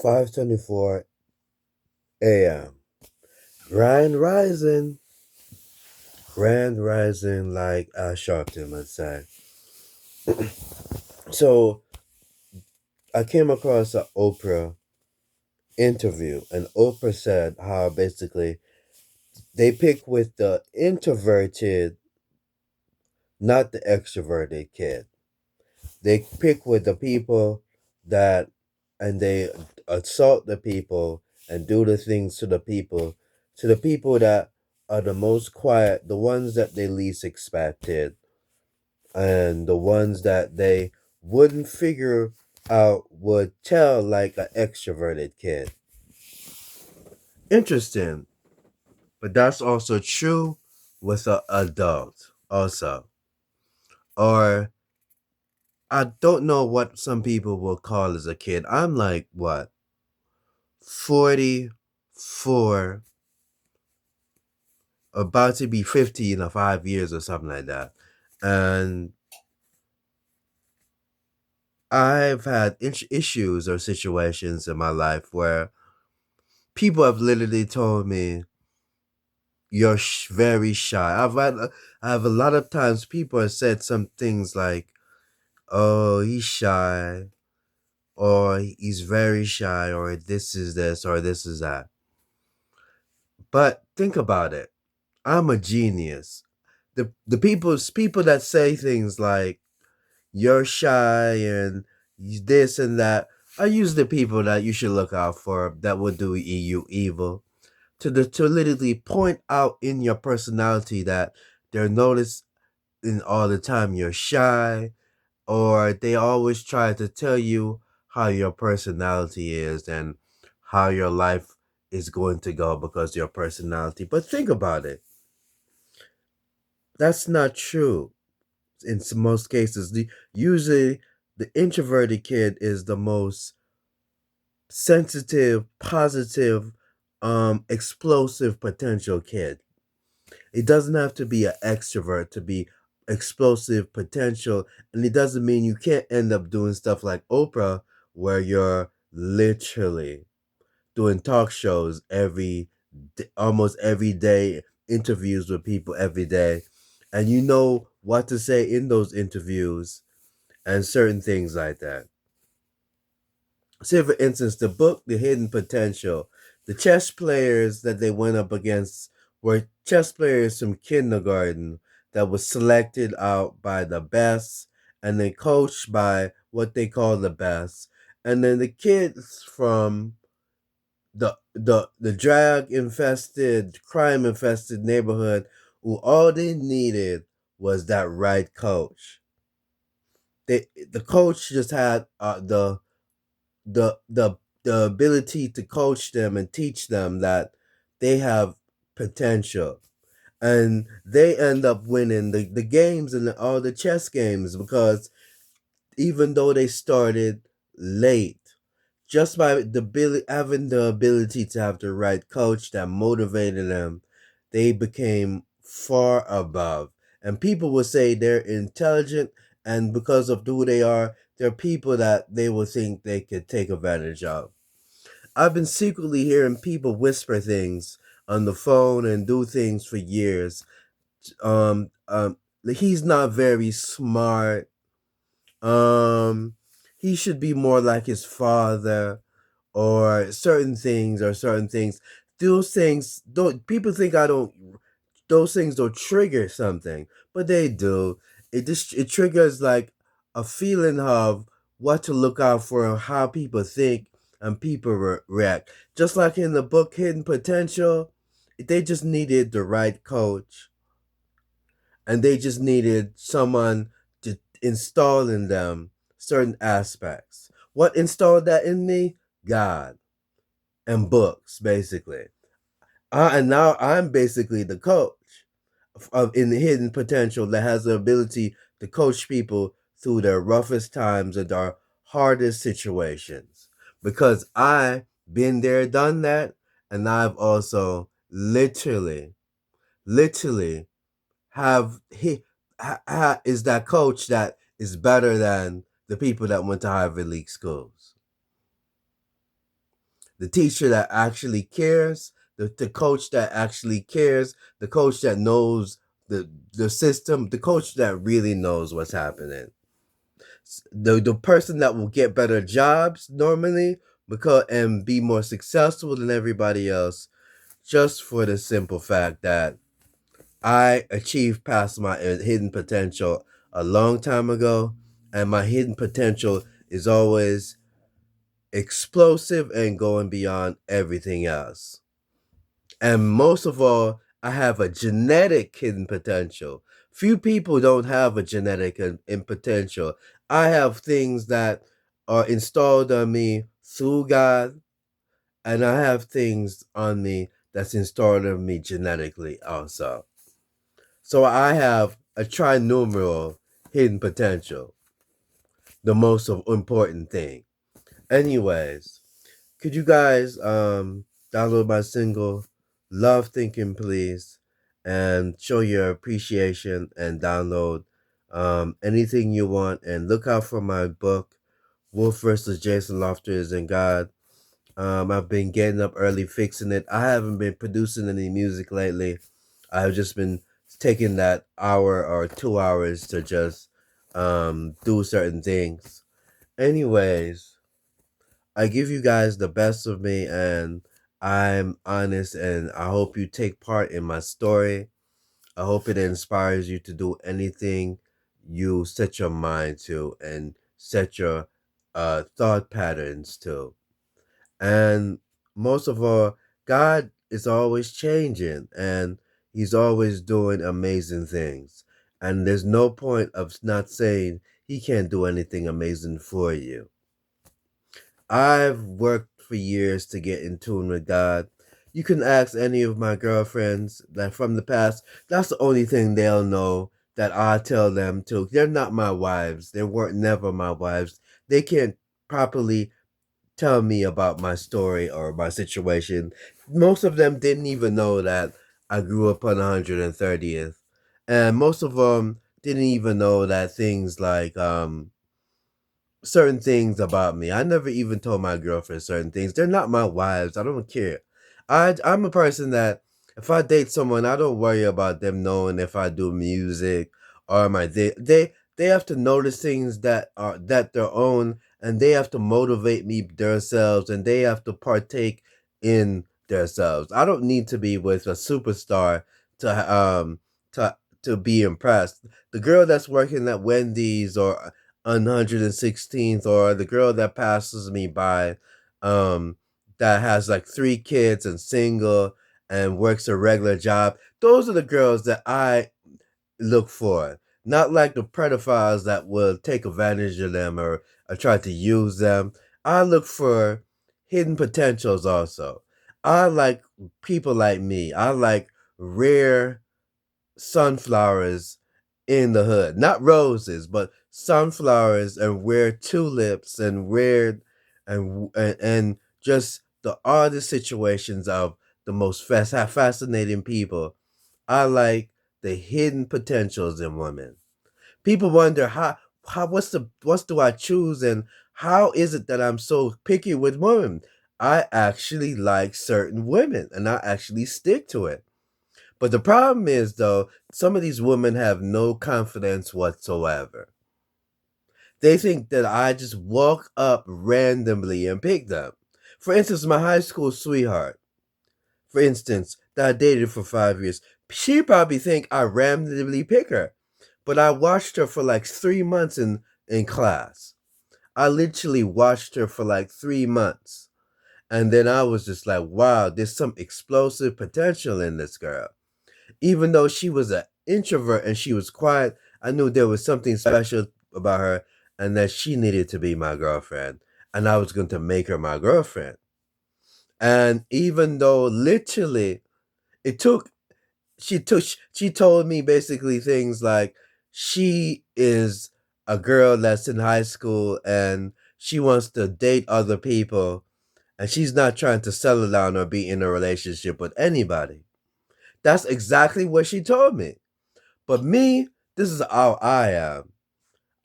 5:24 a.m. Grand rising. Grand rising, like Al Sharpton would say. So I came across an Oprah interview, and Oprah said how basically they pick with the introverted, not the extroverted kid. They pick with the people that, and they assault the people and do the things to the people that are the most quiet, the ones that they least expected, and the ones that they wouldn't figure out would tell like an extroverted kid. Interesting, but that's also true with an adult also. Or I don't know what some people will call as a kid. I'm like what, 44, about to be 50 in 5 years or something like that. And I've had issues or situations in my life where people have literally told me, you're very shy. I have a lot of times people have said some things like, oh, he's shy, or he's very shy, or this is this, or this is that. But think about it. I'm a genius. The people that say things like you're shy and this and that are usually the people that you should look out for that will do you evil. To literally point out in your personality that they're noticing all the time you're shy, or they always try to tell you how your personality is and how your life is going to go because of your personality. But think about it. That's not true in most cases. Usually the introverted kid is the most sensitive, positive, explosive potential kid. It doesn't have to be an extrovert to be explosive potential, and it doesn't mean you can't end up doing stuff like Oprah, where you're literally doing talk shows almost every day, interviews with people every day, and you know what to say in those interviews and certain things like that. Say, for instance, the book, The Hidden Potential, the chess players that they went up against were chess players from kindergarten that was selected out by the best and then coached by what they call the best. And then the kids from the drag infested, crime infested neighborhood who all they needed was that right coach. The coach just had the the the ability to coach them and teach them that they have potential, and they end up winning the games and all the chess games because even though they started late, just by having the ability to have the right coach that motivated them, they became far above. And people will say they're intelligent, and because of who they are, they're people that they will think they could take advantage of. I've been secretly hearing people whisper things on the phone and do things for years. Um, um, he's not very smart. Um, he should be more like his father, or certain things. Those things don't. People think I don't. Those things don't trigger something, but they do. It triggers like a feeling of what to look out for and how people think and people react. Just like in the book Hidden Potential, they just needed the right coach, and they just needed someone to install in them certain aspects. What installed that in me? God and books, basically. And now I'm basically the coach of in the Hidden Potential that has the ability to coach people through their roughest times and their hardest situations. Because I been there, done that, and I've also literally have is that coach that is better than the people that went to Ivy League schools. the teacher that actually cares, the coach that actually cares, the coach that knows the system, the coach that really knows what's happening. The person that will get better jobs normally because and be more successful than everybody else just for the simple fact that I achieved past my hidden potential a long time ago, and my hidden potential is always explosive and going beyond everything else. And most of all, I have a genetic hidden potential. Few people don't have a genetic in potential. I have things that are installed on me through God, and I have things on me that's installed on me genetically also. So I have a trinumeral hidden potential, the most important thing. Anyways, could you guys download my single Love Thinking Please and show your appreciation and download anything you want and look out for my book Wolf versus Jason Loftus and God. I've been getting up early fixing it. I haven't been producing any music lately. I've just been taking that hour or 2 hours to just do certain things. Anyways, I give you guys the best of me and I'm honest and I hope you take part in my story. I hope it inspires you to do anything you set your mind to and set your thought patterns to. And most of all, God is always changing and He's always doing amazing things. And there's no point of not saying He can't do anything amazing for you. I've worked for years to get in tune with God. You can ask any of my girlfriends that from the past, that's the only thing they'll know that I tell them to. They're not my wives. They weren't never my wives. They can't properly tell me about my story or my situation. Most of them didn't even know that I grew up on 130th. And most of them didn't even know that things like certain things about me. I never even told my girlfriend certain things. They're not my wives. I don't care. I'm a person that if I date someone, I don't worry about them knowing if I do music or my they have to notice things that their own and they have to motivate me themselves and they have to partake in themselves. I don't need to be with a superstar to be impressed. The girl that's working at Wendy's or 116th or the girl that passes me by that has like 3 kids and single and works a regular job, those are the girls that I look for, not like the pedophiles that will take advantage of them or try to use them. I look for hidden potentials also. I like people like me. I like rare sunflowers in the hood. Not roses, but sunflowers and rare tulips and rare and just the oddest situations of the most fascinating people. I like the hidden potentials in women. People wonder how what's do I choose and how is it that I'm so picky with women? I actually like certain women and I actually stick to it. But the problem is, though, some of these women have no confidence whatsoever. They think that I just walk up randomly and pick them. For instance, my high school sweetheart, for instance, that I dated for 5 years, she probably think I randomly pick her. But I watched her for like 3 months in class. I literally watched her for like 3 months. And then I was just like, wow, there's some explosive potential in this girl. Even though she was an introvert and she was quiet, I knew there was something special about her and that she needed to be my girlfriend. And I was going to make her my girlfriend. And even though literally it took, she told me basically things like she is a girl that's in high school and she wants to date other people and she's not trying to settle down or be in a relationship with anybody. That's exactly what she told me. But me, this is how I am.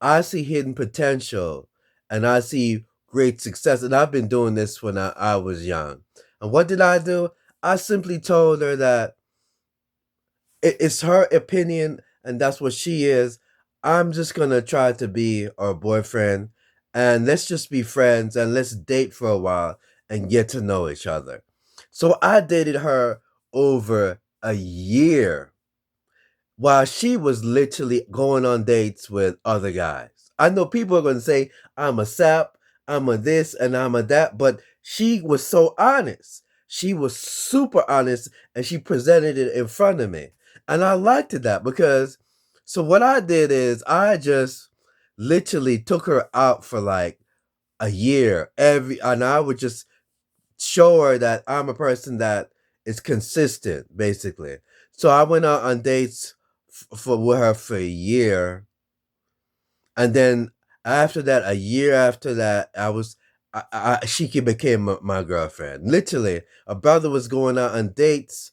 I see hidden potential and I see great success. And I've been doing this when I was young. And what did I do? I simply told her that it's her opinion and that's what she is. I'm just gonna try to be her boyfriend and let's just be friends and let's date for a while and get to know each other. So I dated her over a year while she was literally going on dates with other guys. I know people are going to say, I'm a sap, I'm a this, and I'm a that, but she was so honest. She was super honest and she presented it in front of me. And I liked that because, so what I did is I just literally took her out for like a year and I would just show her that I'm a person that is consistent, basically. So I went out on dates for with her for a year, and then after that, a year after that, she became my girlfriend. Literally, a brother was going out on dates,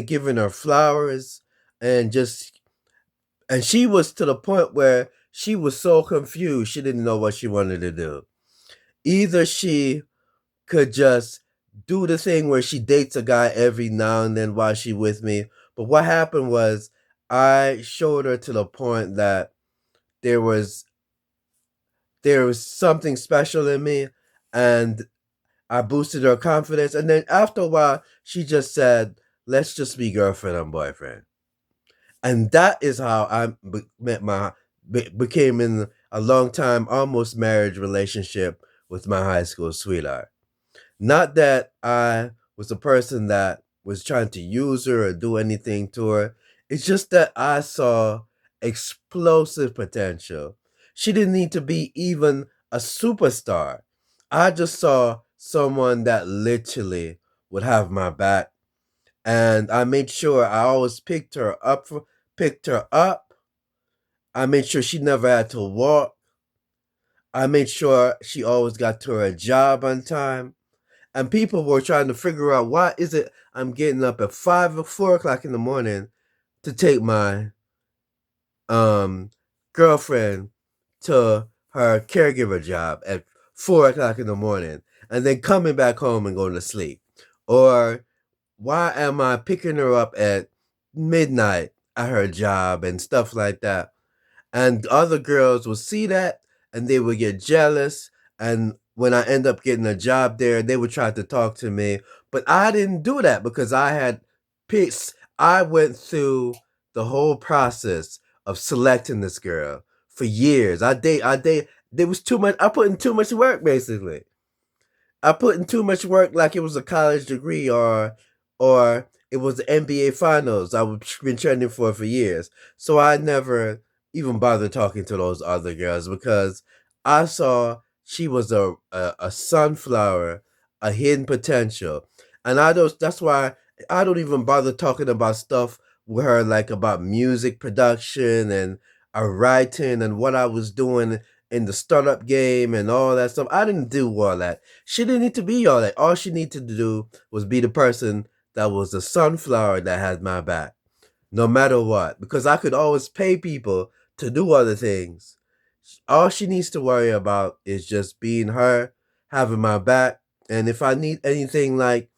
giving her flowers, and and she was to the point where she was so confused, she didn't know what she wanted to do. Either she could just do the thing where she dates a guy every now and then while she with me. But what happened was I showed her to the point that there was there was something special in me and I boosted her confidence. And then after a while, she just said, let's just be girlfriend and boyfriend. And that is how I became in a long time, almost marriage relationship with my high school sweetheart. Not that I was a person that was trying to use her or do anything to her. It's just that I saw explosive potential. She didn't need to be even a superstar. I just saw someone that literally would have my back. And I made sure I always picked her up. I made sure she never had to walk. I made sure she always got to her job on time. And people were trying to figure out why is it I'm getting up at 5 or 4 o'clock in the morning to take my um girlfriend to her caregiver job at 4 o'clock in the morning and then coming back home and going to sleep. Or why am I picking her up at midnight at her job and stuff like that? And other girls would see that and they would get jealous. And when I end up getting a job there, they would try to talk to me. But I didn't do that because I had picks. I went through the whole process of selecting this girl for years. There was too much. I put in too much work, basically. I put in too much work like it was a college degree or it was the NBA finals I've been training for years. So I never even bothered talking to those other girls because I saw she was a sunflower, a hidden potential. And that's why I don't even bother talking about stuff with her like about music production and writing and what I was doing in the startup game and all that stuff. I didn't do all that. She didn't need to be all that. All she needed to do was be the person that was the sunflower that had my back, no matter what. Because I could always pay people to do other things. All she needs to worry about is just being her, having my back. And if I need anything like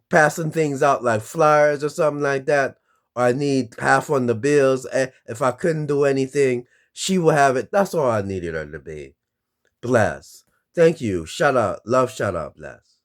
passing things out like flyers or something like that, or I need half on the bills, if I couldn't do anything, she will have it. That's all I needed her to be. Bless. Thank you. Shout out. Love, shout out, bless.